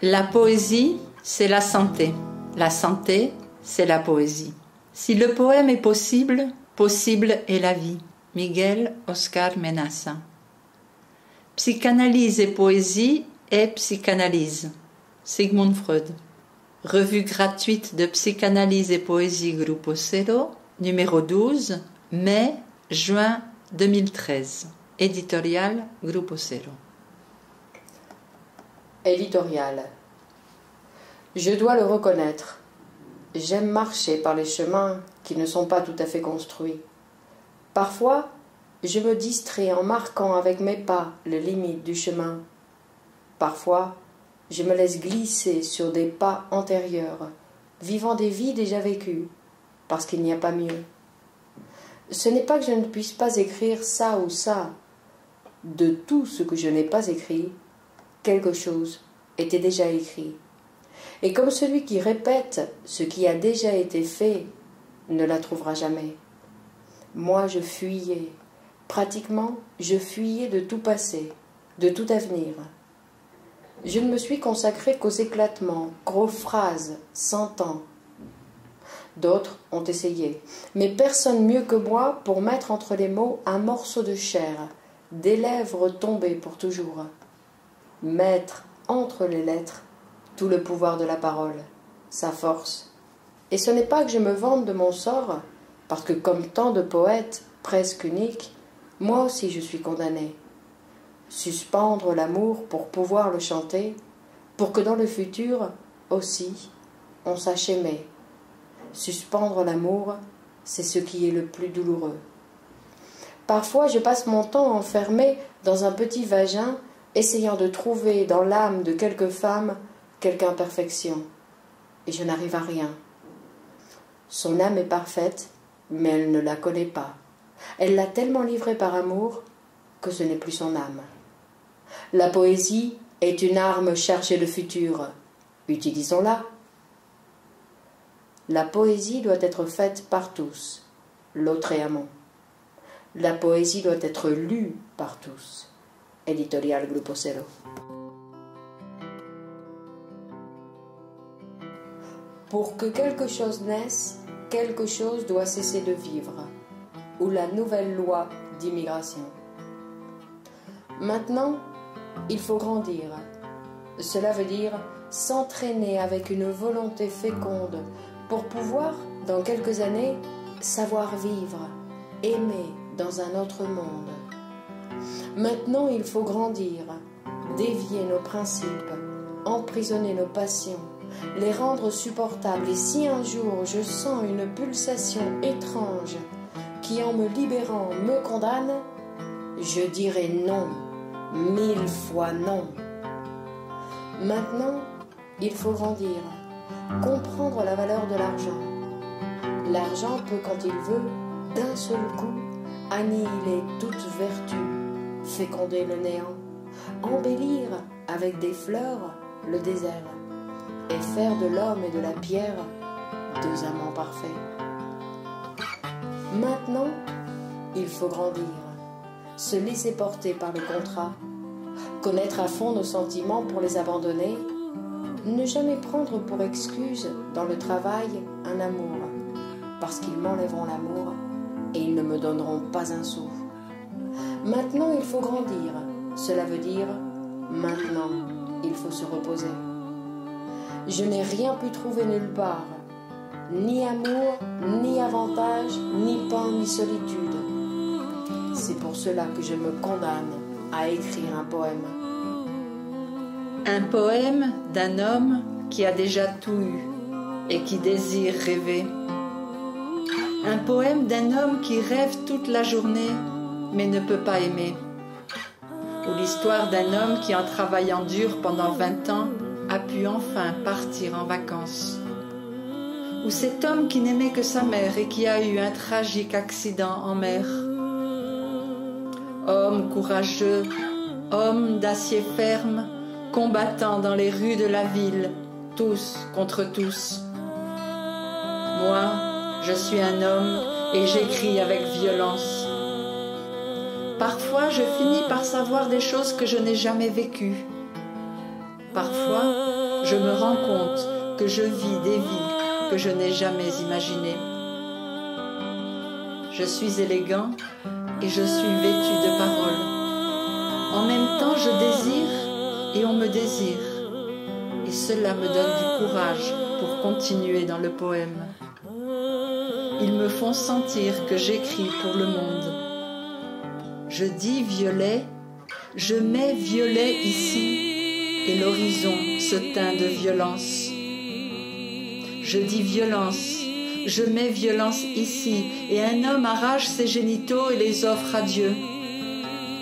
La poésie, c'est la santé. La santé, c'est la poésie. Si le poème est possible, possible est la vie. Miguel Oscar Menaça. Psychanalyse et poésie est psychanalyse. Sigmund Freud. Revue gratuite de psychanalyse et poésie Grupo Zero, numéro 12, mai-juin 2013. Éditorial Grupo Zero. Éditorial. Je dois le reconnaître. J'aime marcher par les chemins qui ne sont pas tout à fait construits. Parfois, je me distrais en marquant avec mes pas les limites du chemin. Parfois, je me laisse glisser sur des pas antérieurs, vivant des vies déjà vécues, parce qu'il n'y a pas mieux. Ce n'est pas que je ne puisse pas écrire ça ou ça. De tout ce que je n'ai pas écrit, quelque chose était déjà écrit. Et comme celui qui répète ce qui a déjà été fait ne la trouvera jamais. Moi, je fuyais. Pratiquement, je fuyais de tout passé, de tout avenir. Je ne me suis consacrée qu'aux éclatements, qu'aux phrases, sans temps. D'autres ont essayé, mais personne mieux que moi pour mettre entre les mots un morceau de chair, des lèvres tombées pour toujours. Mettre entre les lettres tout le pouvoir de la parole, sa force. Et ce n'est pas que je me vante de mon sort, parce que comme tant de poètes, presque uniques, moi aussi je suis condamné. Suspendre l'amour pour pouvoir le chanter, pour que dans le futur, aussi, on sache aimer. Suspendre l'amour, c'est ce qui est le plus douloureux. Parfois, je passe mon temps enfermé dans un petit vagin, essayant de trouver dans l'âme de quelque femme quelque imperfection. Et je n'arrive à rien. Son âme est parfaite, mais elle ne la connaît pas. Elle l'a tellement livrée par amour que ce n'est plus son âme. La poésie est une arme chargée de futur. Utilisons-la. La poésie doit être faite par tous. L'autre est amant. La poésie doit être lue par tous. Éditorial Grupo Zero. Pour que quelque chose naisse, quelque chose doit cesser de vivre, ou la nouvelle loi d'immigration. Maintenant, il faut grandir. Cela veut dire s'entraîner avec une volonté féconde pour pouvoir, dans quelques années, savoir vivre, aimer dans un autre monde. Maintenant, il faut grandir, dévier nos principes, emprisonner nos passions, les rendre supportables. Et si un jour je sens une pulsation étrange qui, en me libérant, me condamne, je dirai non, 1000 fois non. Maintenant, il faut grandir, comprendre la valeur de l'argent. L'argent peut, quand il veut, d'un seul coup, annihiler toute vertu, féconder le néant, embellir avec des fleurs le désert, et faire de l'homme et de la pierre deux amants parfaits. Maintenant, il faut grandir, se laisser porter par le contrat, connaître à fond nos sentiments pour les abandonner, ne jamais prendre pour excuse dans le travail un amour, parce qu'ils m'enlèveront l'amour et ils ne me donneront pas un sou. Maintenant, il faut grandir, cela veut dire maintenant, il faut se reposer. Je n'ai rien pu trouver nulle part, ni amour, ni avantage, ni pain, ni solitude. C'est pour cela que je me condamne à écrire un poème. Un poème d'un homme qui a déjà tout eu et qui désire rêver. Un poème d'un homme qui rêve toute la journée mais ne peut pas aimer. Ou l'histoire d'un homme qui, en travaillant dur pendant 20 ans, a pu enfin partir en vacances. Ou cet homme qui n'aimait que sa mère et qui a eu un tragique accident en mer. Homme courageux, homme d'acier ferme, combattant dans les rues de la ville, tous contre tous. Moi, je suis un homme et j'écris avec violence. Parfois, je finis par savoir des choses que je n'ai jamais vécues. Parfois, je me rends compte que je vis des vies que je n'ai jamais imaginées. Je suis élégant et je suis vêtu de paroles. En même temps, je désire et on me désire. Et cela me donne du courage pour continuer dans le poème. Ils me font sentir que j'écris pour le monde. Je dis violet, je mets violet ici, et l'horizon se teint de violence. Je dis violence, je mets violence ici, et un homme arrache ses génitaux et les offre à Dieu.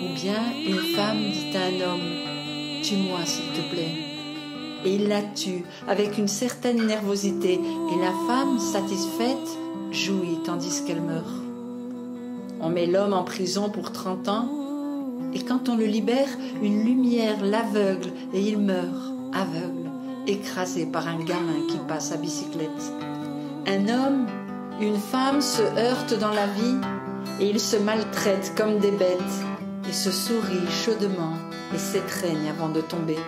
Ou bien une femme dit à un homme, tue-moi s'il te plaît. Et il la tue avec une certaine nervosité, et la femme, satisfaite, jouit tandis qu'elle meurt. On met l'homme en prison pour 30 ans, et quand on le libère, une lumière l'aveugle, et il meurt, aveugle, écrasé par un gamin qui passe à bicyclette. Un homme, une femme se heurtent dans la vie, et ils se maltraitent comme des bêtes, et se sourient chaudement, et s'étreignent avant de tomber.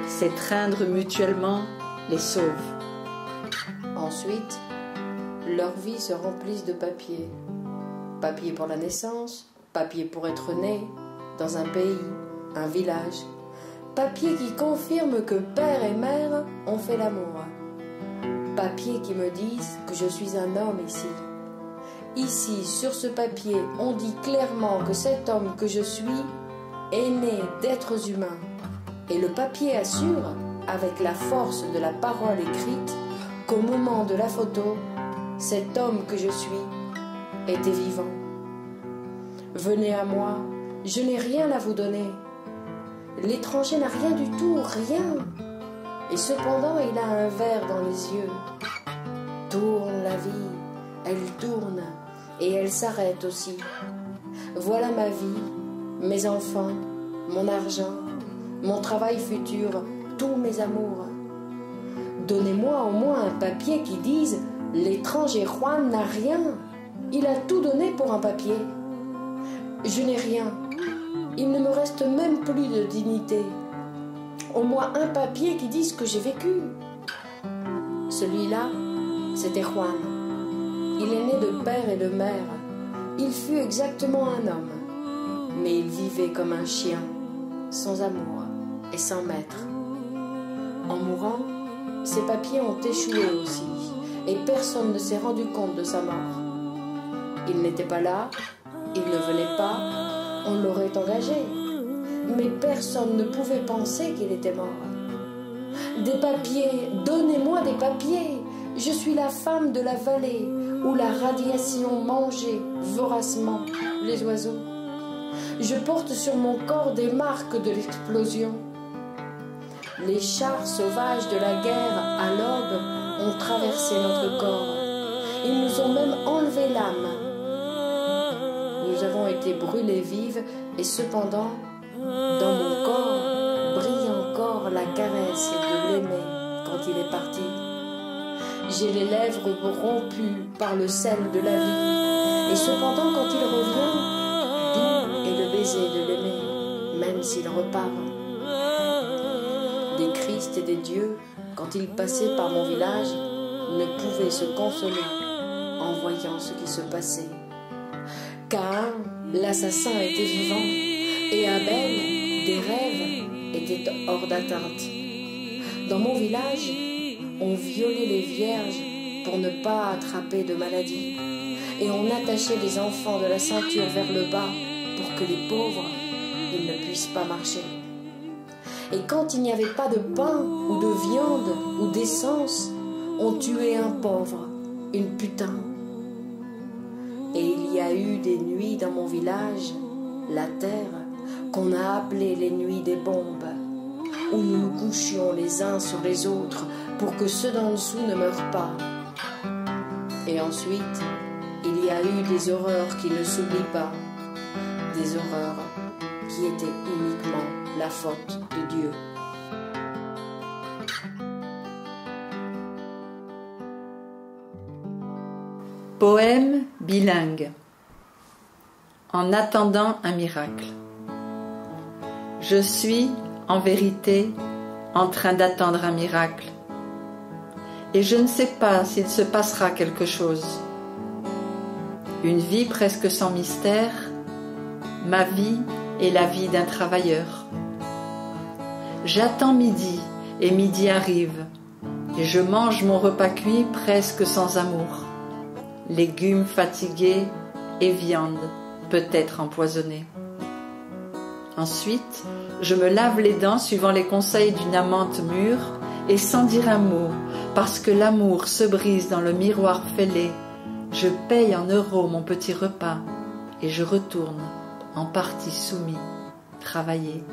S'étreindre mutuellement les sauve. Ensuite, leurs vies se remplissent de papier. Papier pour la naissance, papier pour être né, dans un pays, un village. Papier qui confirme que père et mère ont fait l'amour. Papier qui me disent que je suis un homme ici. Ici, sur ce papier, on dit clairement que cet homme que je suis est né d'êtres humains. Et le papier assure, avec la force de la parole écrite, qu'au moment de la photo, cet homme que je suis était vivant. Venez à moi, je n'ai rien à vous donner. L'étranger n'a rien du tout, rien. Et cependant, il a un verre dans les yeux. Tourne la vie, elle tourne, et elle s'arrête aussi. Voilà ma vie, mes enfants, mon argent, mon travail futur, tous mes amours. Donnez-moi au moins un papier qui dise « L'étranger Juan n'a rien, il a tout donné pour un papier. Je n'ai rien, il ne me reste même plus de dignité. Au moins un papier qui dise que j'ai vécu. » Celui-là, c'était Juan. Il est né de père et de mère. Il fut exactement un homme, mais il vivait comme un chien, sans amour et sans maître. En mourant, ses papiers ont échoué aussi, et personne ne s'est rendu compte de sa mort. Il n'était pas là, il ne venait pas, on l'aurait engagé, mais personne ne pouvait penser qu'il était mort. Des papiers, donnez-moi des papiers, je suis la femme de la vallée où la radiation mangeait voracement les oiseaux. Je porte sur mon corps des marques de l'explosion. Les chars sauvages de la guerre à l'aube ont traversé notre corps. Ils nous ont même enlevé l'âme. Nous avons été brûlés vives et cependant, dans mon corps, brille encore la caresse de l'aimer quand il est parti. J'ai les lèvres rompues par le sel de la vie. Et cependant, quand il revient, doux est le baiser de l'aimer, même s'il repart. Des Christ et des dieux, quand ils passaient par mon village, ne pouvaient se consoler en voyant ce qui se passait. Caïn, l'assassin, était vivant, et Abel, des rêves, était hors d'atteinte. Dans mon village, on violait les vierges pour ne pas attraper de maladie, et on attachait les enfants de la ceinture vers le bas pour que les pauvres, ils ne puissent pas marcher. Et quand il n'y avait pas de pain ou de viande ou d'essence, on tuait un pauvre, une putain. Et il y a eu des nuits dans mon village, la terre, qu'on a appelée les nuits des bombes, où nous nous couchions les uns sur les autres pour que ceux d'en dessous ne meurent pas. Et ensuite, il y a eu des horreurs qui ne s'oublient pas, des horreurs qui étaient uniquement la faute de Dieu. Poème bilingue. En attendant un miracle. Je suis, en vérité, en train d'attendre un miracle. Et je ne sais pas s'il se passera quelque chose. Une vie presque sans mystère, ma vie est la vie d'un travailleur. J'attends midi et midi arrive, et je mange mon repas cuit presque sans amour. Légumes fatigués et viande peut-être empoisonnée. Ensuite, je me lave les dents suivant les conseils d'une amante mûre et sans dire un mot, parce que l'amour se brise dans le miroir fêlé. Je paye en euros mon petit repas et je retourne, en partie soumis, travailler.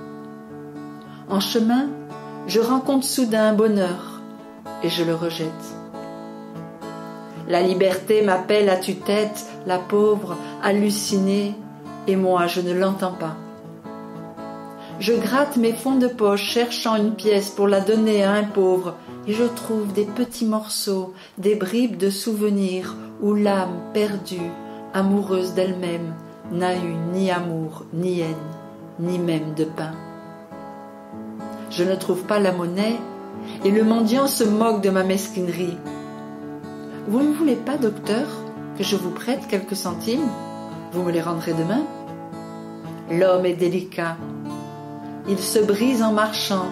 En chemin, je rencontre soudain un bonheur et je le rejette. La liberté m'appelle à tue-tête, la pauvre, hallucinée, et moi je ne l'entends pas. Je gratte mes fonds de poche cherchant une pièce pour la donner à un pauvre et je trouve des petits morceaux, des bribes de souvenirs où l'âme perdue, amoureuse d'elle-même, n'a eu ni amour, ni haine, ni même de pain. Je ne trouve pas la monnaie et le mendiant se moque de ma mesquinerie. « Vous ne voulez pas, docteur, que je vous prête quelques centimes? Vous me les rendrez demain ?» L'homme est délicat. Il se brise en marchant.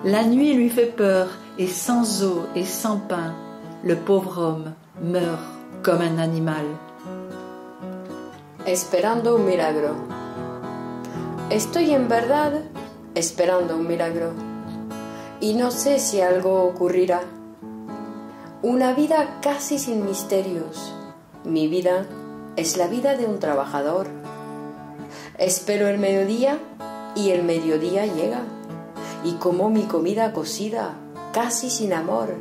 La nuit lui fait peur, et sans eau et sans pain, le pauvre homme meurt comme un animal. Esperando un milagro. Estoy en verdad esperando un milagro. Y no sé si algo ocurrirá. Una vida casi sin misterios. Mi vida es la vida de un trabajador. Espero el mediodía y el mediodía llega. Y como mi comida cocida, casi sin amor,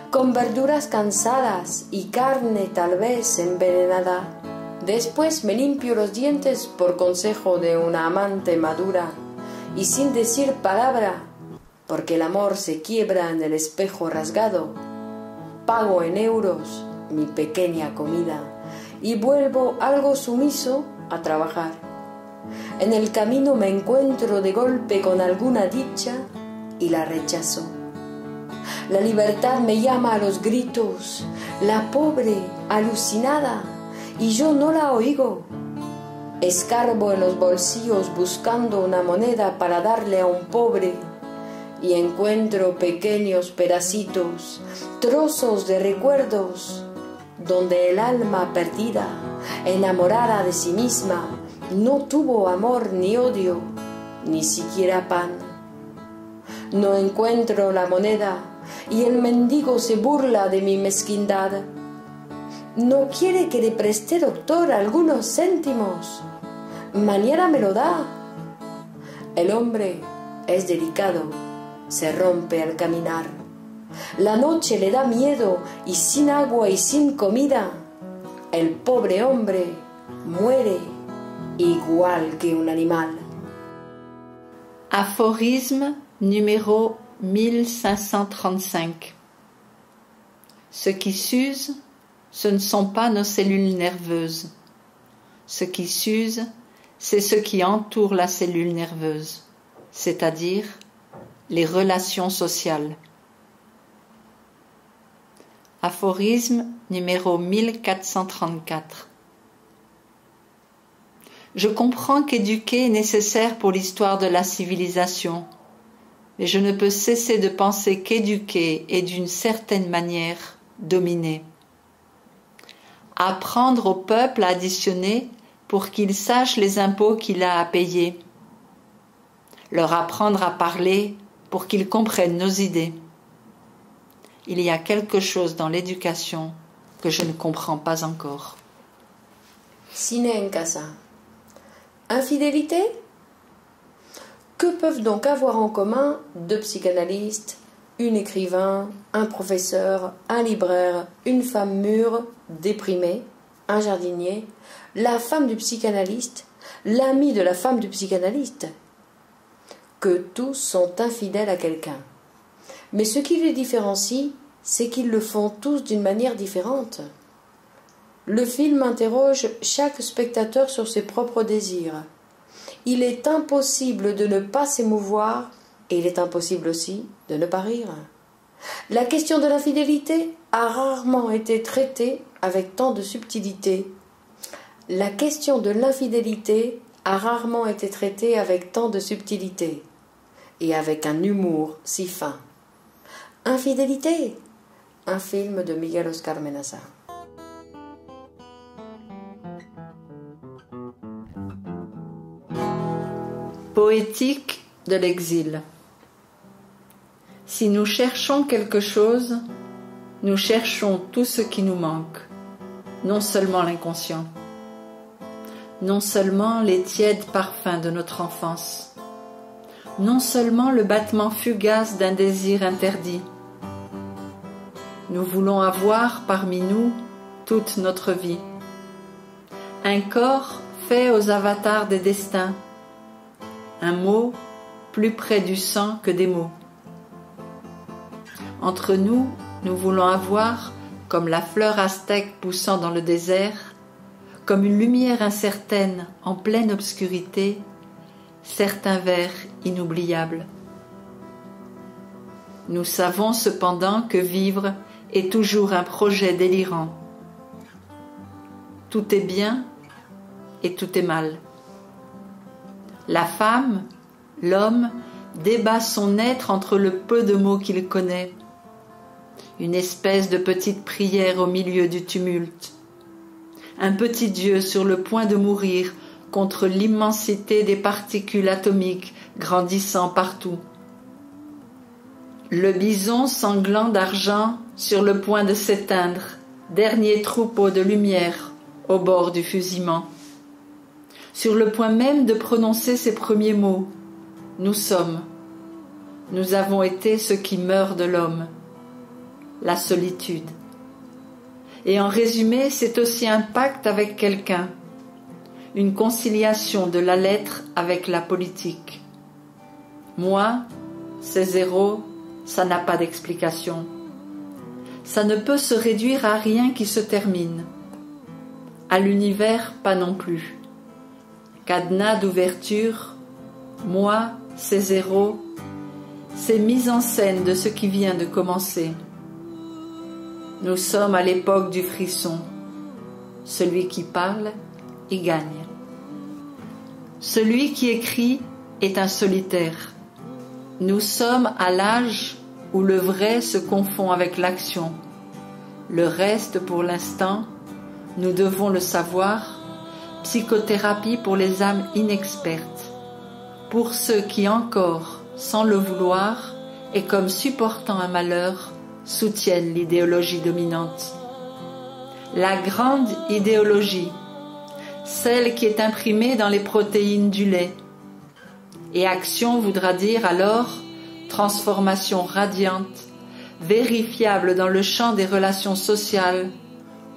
con verduras cansadas y carne tal vez envenenada. Después me limpio los dientes por consejo de una amante madura y sin decir palabra, porque el amor se quiebra en el espejo rasgado. Pago en euros mi pequeña comida y vuelvo algo sumiso a trabajar. En el camino me encuentro de golpe con alguna dicha y la rechazo. La libertad me llama a los gritos, la pobre, alucinada, y yo no la oigo. Escarbo en los bolsillos buscando una moneda para darle a un pobre y encuentro pequeños pedacitos, trozos de recuerdos, donde el alma perdida, enamorada de sí misma, no tuvo amor ni odio, ni siquiera pan. No encuentro la moneda y el mendigo se burla de mi mezquindad. No quiere que le preste, doctor, algunos céntimos. Mañana me lo da. El hombre es delicado, se rompe al caminar. La noche le da miedo y sin agua y sin comida, el pobre hombre muere igual que un animal. Aphorisme numéro 1535. Ce qui s'use, ce ne sont pas nos cellules nerveuses. Ce qui s'use, c'est ce qui entoure la cellule nerveuse, c'est-à-dire les relations sociales. Aphorisme numéro 1434. Je comprends qu'éduquer est nécessaire pour l'histoire de la civilisation, mais je ne peux cesser de penser qu'éduquer est d'une certaine manière dominer. Apprendre au peuple à additionner pour qu'il sache les impôts qu'il a à payer. Leur apprendre à parler pour qu'ils comprennent nos idées. Il y a quelque chose dans l'éducation que je ne comprends pas encore. Cine en casa. Infidélité? Que peuvent donc avoir en commun deux psychanalystes, un écrivain, un professeur, un libraire, une femme mûre, déprimée, un jardinier, la femme du psychanalyste, l'ami de la femme du psychanalyste? Que tous sont infidèles à quelqu'un. Mais ce qui les différencie, c'est qu'ils le font tous d'une manière différente. Le film interroge chaque spectateur sur ses propres désirs. Il est impossible de ne pas s'émouvoir et il est impossible aussi de ne pas rire. La question de l'infidélité a rarement été traitée avec tant de subtilité. La question de l'infidélité a rarement été traitée avec tant de subtilité et avec un humour si fin. Infidélité, un film de Miguel Oscar Menaza. Poétique de l'exil. Si nous cherchons quelque chose, nous cherchons tout ce qui nous manque, non seulement l'inconscient, non seulement les tièdes parfums de notre enfance, non seulement le battement fugace d'un désir interdit. Nous voulons avoir parmi nous toute notre vie, un corps fait aux avatars des destins, un mot plus près du sang que des mots. Entre nous, nous voulons avoir, comme la fleur aztèque poussant dans le désert, comme une lumière incertaine en pleine obscurité, certains vers inoubliables. Nous savons cependant que vivre est toujours un projet délirant. Tout est bien et tout est mal. La femme, l'homme, débat son être entre le peu de mots qu'il connaît, une espèce de petite prière au milieu du tumulte, un petit Dieu sur le point de mourir contre l'immensité des particules atomiques grandissant partout. Le bison sanglant d'argent sur le point de s'éteindre, dernier troupeau de lumière au bord du fusillement. Sur le point même de prononcer ses premiers mots, nous sommes, nous avons été ce qui meurt de l'homme, la solitude. Et en résumé, c'est aussi un pacte avec quelqu'un, une conciliation de la lettre avec la politique. Moi, c'est zéro, ça n'a pas d'explication. Ça ne peut se réduire à rien qui se termine. À l'univers, pas non plus. Cadenas d'ouverture, moi, c'est zéro, c'est mise en scène de ce qui vient de commencer. Nous sommes à l'époque du frisson. Celui qui parle, y gagne. Celui qui écrit est un solitaire. Nous sommes à l'âge où le vrai se confond avec l'action. Le reste, pour l'instant, nous devons le savoir, psychothérapie pour les âmes inexpertes, pour ceux qui encore, sans le vouloir, et comme supportant un malheur, soutiennent l'idéologie dominante. La grande idéologie, celle qui est imprimée dans les protéines du lait. Et action voudra dire alors transformation radiante, vérifiable dans le champ des relations sociales,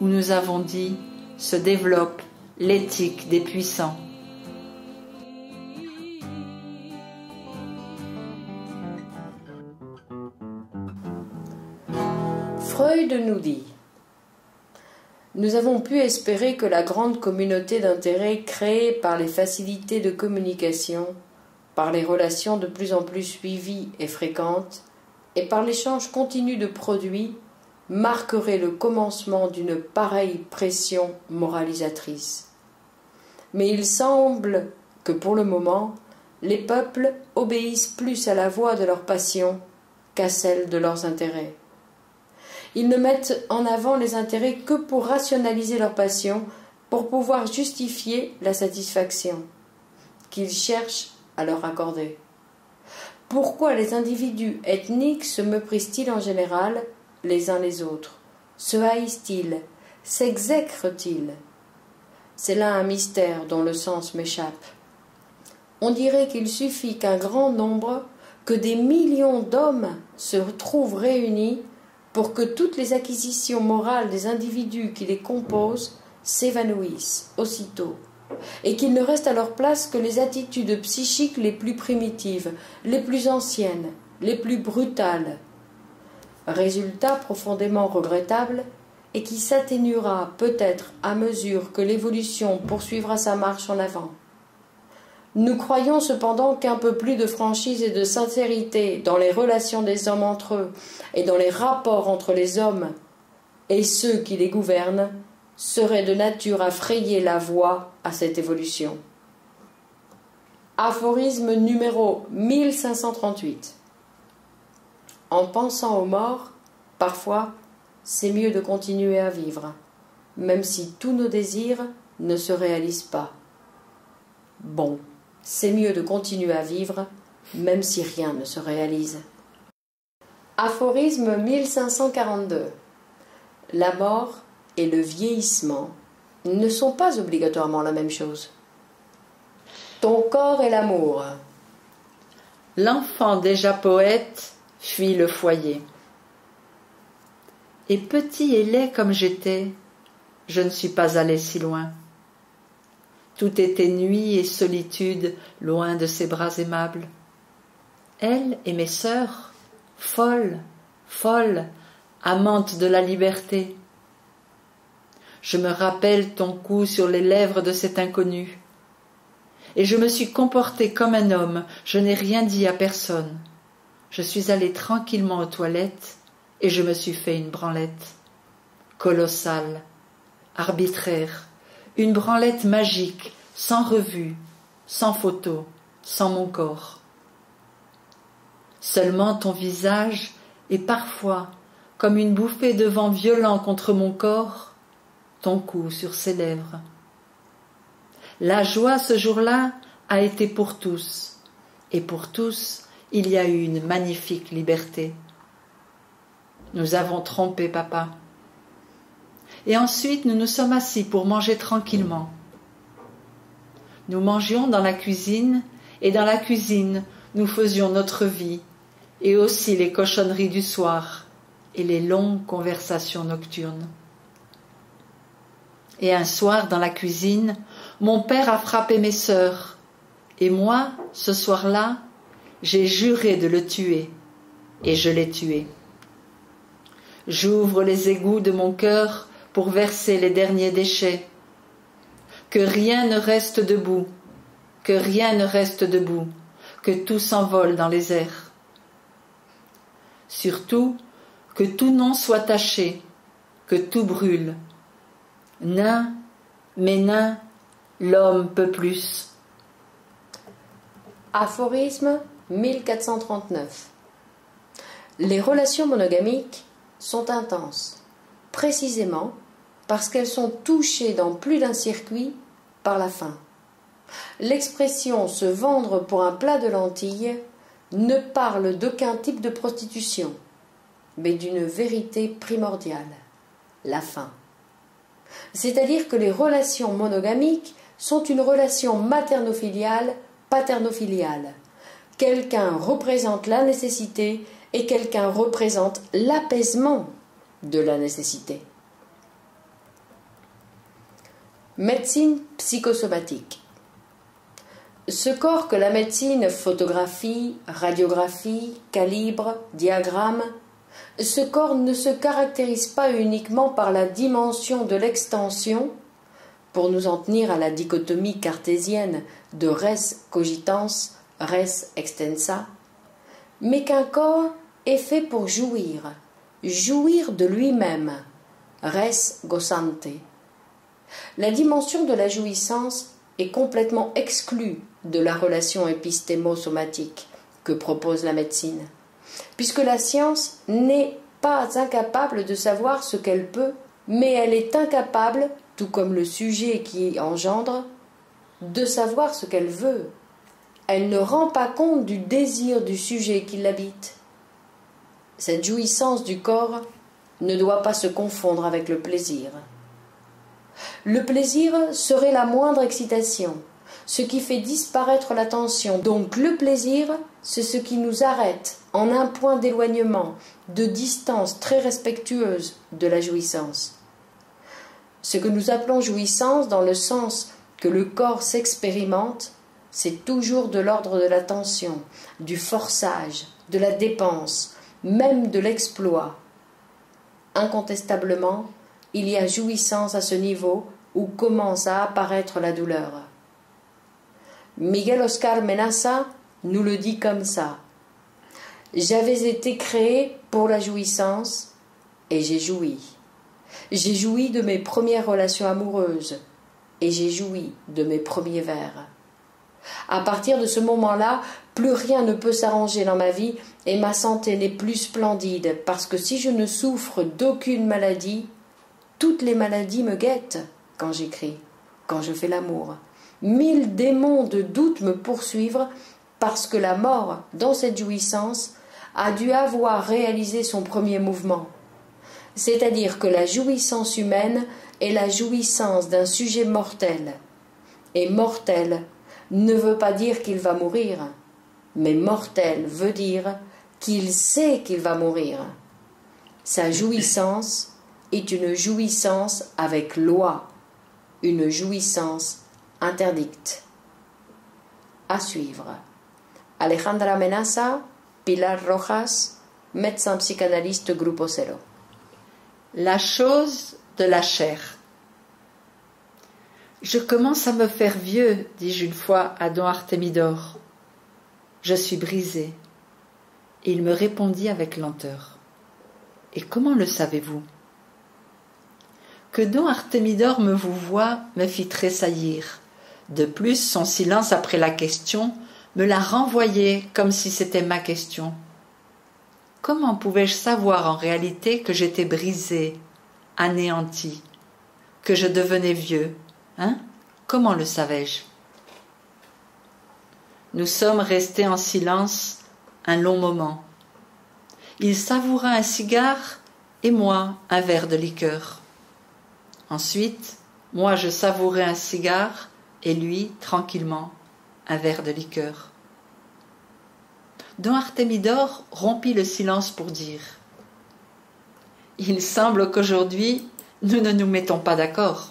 où nous avons dit se développe l'éthique des puissants. Freud nous dit: nous avons pu espérer que la grande communauté d'intérêts créée par les facilités de communication, par les relations de plus en plus suivies et fréquentes, et par l'échange continu de produits, marquerait le commencement d'une pareille pression moralisatrice. Mais il semble que pour le moment, les peuples obéissent plus à la voix de leur passion qu'à celle de leurs intérêts. Ils ne mettent en avant les intérêts que pour rationaliser leur passion, pour pouvoir justifier la satisfaction qu'ils cherchent à leur accorder. Pourquoi les individus ethniques se méprisent-ils en général les uns les autres? Se haïssent-ils? S'exècrent-ils? C'est là un mystère dont le sens m'échappe. On dirait qu'il suffit qu'un grand nombre, que des millions d'hommes se trouvent réunis pour que toutes les acquisitions morales des individus qui les composent s'évanouissent aussitôt, et qu'il ne reste à leur place que les attitudes psychiques les plus primitives, les plus anciennes, les plus brutales. Résultat profondément regrettable, et qui s'atténuera peut-être à mesure que l'évolution poursuivra sa marche en avant. Nous croyons cependant qu'un peu plus de franchise et de sincérité dans les relations des hommes entre eux et dans les rapports entre les hommes et ceux qui les gouvernent serait de nature à frayer la voie à cette évolution. Aphorisme numéro 1538. En pensant aux morts, parfois, c'est mieux de continuer à vivre, même si tous nos désirs ne se réalisent pas. Bon, c'est mieux de continuer à vivre, même si rien ne se réalise. Aphorisme 1542. La mort et le vieillissement ne sont pas obligatoirement la même chose. Ton corps et l'amour. L'enfant déjà poète fuit le foyer. Et petit et laid comme j'étais, je ne suis pas allé si loin. Tout était nuit et solitude loin de ses bras aimables. Elle et mes sœurs, folles, folles, amantes de la liberté. Je me rappelle ton cou sur les lèvres de cet inconnu. Et je me suis comporté comme un homme, je n'ai rien dit à personne. Je suis allé tranquillement aux toilettes et je me suis fait une branlette. Colossale, arbitraire, une branlette magique, sans revue, sans photo, sans mon corps. Seulement ton visage et parfois, comme une bouffée de vent violent contre mon corps, ton cou sur ses lèvres. La joie ce jour-là a été pour tous, et pour tous il y a eu une magnifique liberté. Nous avons trompé papa. Et ensuite nous nous sommes assis pour manger tranquillement. Nous mangions dans la cuisine, et dans la cuisine nous faisions notre vie, et aussi les cochonneries du soir, et les longues conversations nocturnes. Et un soir, dans la cuisine, mon père a frappé mes sœurs, et moi, ce soir-là, j'ai juré de le tuer, et je l'ai tué. J'ouvre les égouts de mon cœur pour verser les derniers déchets. Que rien ne reste debout, que rien ne reste debout, que tout s'envole dans les airs. Surtout, que tout nom soit taché, que tout brûle. Nain, mais nain, l'homme peut plus. Aphorisme 1439. Les relations monogamiques sont intenses, précisément parce qu'elles sont touchées dans plus d'un circuit par la faim. L'expression « se vendre pour un plat de lentilles » ne parle d'aucun type de prostitution, mais d'une vérité primordiale, la faim. C'est-à-dire que les relations monogamiques sont une relation materno-filiale, paterno-filiale. Quelqu'un représente la nécessité et quelqu'un représente l'apaisement de la nécessité. Médecine psychosomatique. Ce corps que la médecine photographie, radiographie, calibre, diagramme, ce corps ne se caractérise pas uniquement par la dimension de l'extension, pour nous en tenir à la dichotomie cartésienne de res cogitans, res extensa, mais qu'un corps est fait pour jouir, jouir de lui-même, res gozante. La dimension de la jouissance est complètement exclue de la relation épistémo-somatique que propose la médecine, puisque la science n'est pas incapable de savoir ce qu'elle peut, mais elle est incapable, tout comme le sujet qui engendre, de savoir ce qu'elle veut. Elle ne rend pas compte du désir du sujet qui l'habite. Cette jouissance du corps ne doit pas se confondre avec le plaisir. Le plaisir serait la moindre excitation, ce qui fait disparaître la tension. Donc le plaisir, c'est ce qui nous arrête en un point d'éloignement, de distance très respectueuse de la jouissance. Ce que nous appelons jouissance dans le sens que le corps s'expérimente, c'est toujours de l'ordre de la tension, du forçage, de la dépense, même de l'exploit. Incontestablement, il y a jouissance à ce niveau où commence à apparaître la douleur. Miguel Oscar Menaza nous le dit comme ça. J'avais été créé pour la jouissance et j'ai joui. J'ai joui de mes premières relations amoureuses et j'ai joui de mes premiers vers. À partir de ce moment-là, plus rien ne peut s'arranger dans ma vie et ma santé n'est plus splendide parce que si je ne souffre d'aucune maladie, toutes les maladies me guettent quand j'écris, quand je fais l'amour. 1000 démons de doute me poursuivent parce que la mort, dans cette jouissance, a dû avoir réalisé son premier mouvement. C'est-à-dire que la jouissance humaine est la jouissance d'un sujet mortel. Et mortel ne veut pas dire qu'il va mourir, mais mortel veut dire qu'il sait qu'il va mourir. Sa jouissance est une jouissance avec loi, une jouissance interdite. À suivre. Alejandra Menaza, Pilar Rojas, médecin psychanalyste Grupo Zero. La chose de la chair. Je commence à me faire vieux, dis-je une fois à don Artémidore. Je suis brisé. Et il me répondit avec lenteur. Et comment le savez-vous? Que don Artémidore me vous voie me fit tressaillir. De plus, son silence après la question me la renvoyait comme si c'était ma question. Comment pouvais-je savoir en réalité que j'étais brisé, anéanti, que je devenais vieux, hein? Comment le savais-je? Nous sommes restés en silence un long moment. Il savoura un cigare et moi un verre de liqueur. Ensuite, moi je savourai un cigare et lui, tranquillement, un verre de liqueur. Don Artémidore rompit le silence pour dire « Il semble qu'aujourd'hui, nous ne nous mettons pas d'accord. »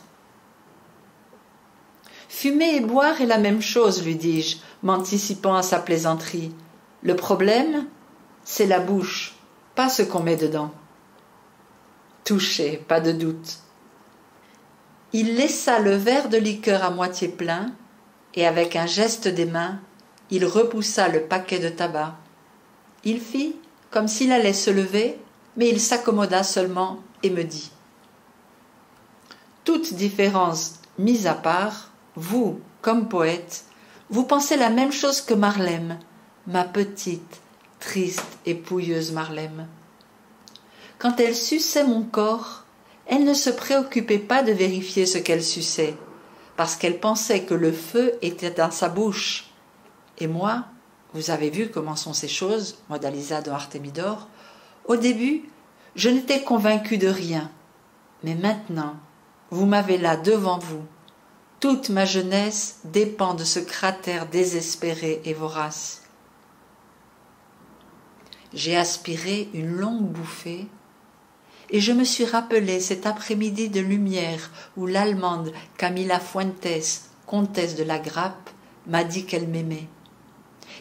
« Fumer et boire est la même chose, lui dis-je, m'anticipant à sa plaisanterie. Le problème, c'est la bouche, pas ce qu'on met dedans. » Touché, pas de doute. Il laissa le verre de liqueur à moitié plein et avec un geste des mains, il repoussa le paquet de tabac. Il fit comme s'il allait se lever, mais il s'accommoda seulement et me dit « Toute différence mise à part, vous, comme poète, vous pensez la même chose que Marlème, ma petite, triste et pouilleuse Marlème. Quand elle suçait mon corps, elle ne se préoccupait pas de vérifier ce qu'elle suçait, parce qu'elle pensait que le feu était dans sa bouche. Et moi, vous avez vu comment sont ces choses, modalisa don Artémidore, au début, je n'étais convaincu de rien, mais maintenant, vous m'avez là devant vous. Toute ma jeunesse dépend de ce cratère désespéré et vorace. J'ai aspiré une longue bouffée et je me suis rappelé cet après-midi de lumière où l'Allemande Camilla Fuentes, comtesse de la Grappe, m'a dit qu'elle m'aimait.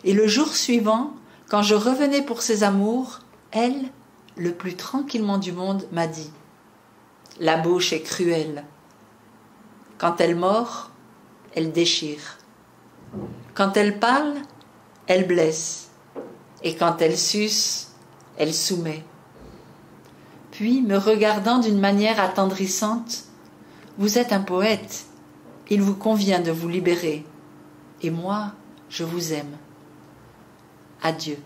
Et le jour suivant, quand je revenais pour ses amours, elle, le plus tranquillement du monde, m'a dit « La bouche est cruelle. Quand elle mord, elle déchire. Quand elle parle, elle blesse. Et quand elle suce, elle soumet. » Puis, me regardant d'une manière attendrissante, « Vous êtes un poète, il vous convient de vous libérer. Et moi, je vous aime. Adieu. »